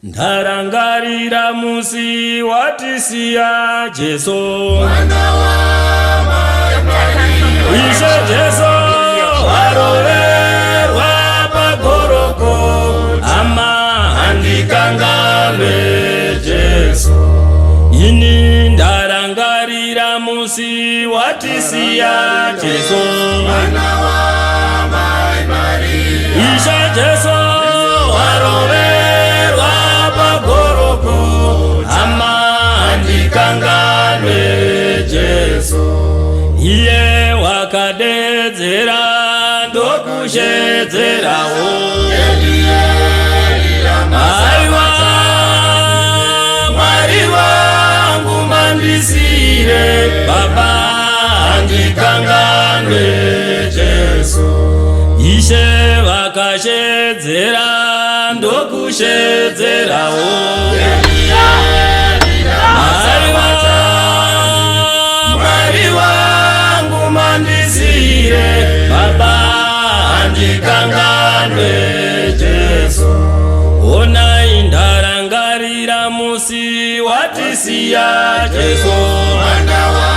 Ndarangarira musi watisiya Jesu mwana wa Maria. Ishe Jesu waroverwa pagoroko ama handikangame Jesu. Ini ndarangarira musi watisiya Jesu mwana wa Maria. Ishe Jesu waroverwa pagoroko ama handikangame Jesu. Iye wakadedzera ndokushedzerawo aiwa Mwari wangu mandisire Baba handikangane Jesu. Ishe vakashedzera ndokushedzerawo aiwa Mwari wangu mandisire Baba handikangane Jesu. Ona indarangarira musi watisiya Jesu mwana wa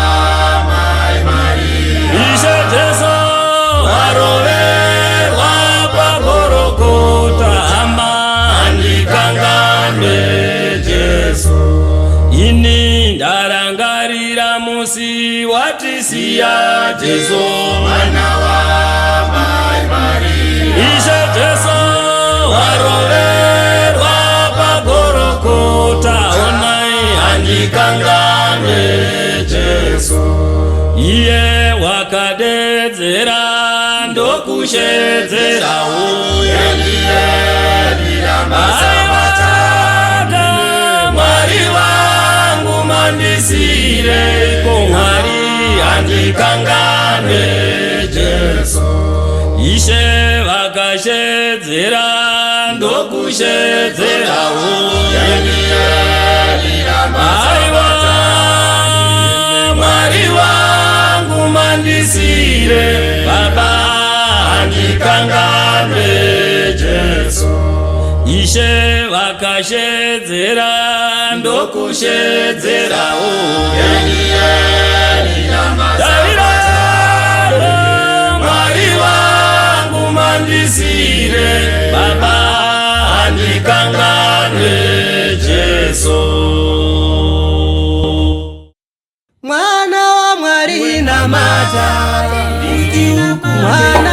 Maria. Ishe Jesu waroverwa pagorokota ama handikangane Jesu. Ini ndarangarira musi watisiya Jesu mwana wa Maria. Ishe Jesu waroverwa pagorokota onai handikangane Jesu. Iye wakadedzera ndokushedzerawo aiwaga Mwari wangu mandisire ko Mwari handikangane Jesu. Ishe vakashedzera ndokushedzerawo aiwa Mwari wangu mandisire Baba handikangane Jesu. Ishe vakashedzera ndokushedzerawo Darira Mwari wangu mandisire Baba handikangane Jesu. Mwana wa Mwari na mata, mwana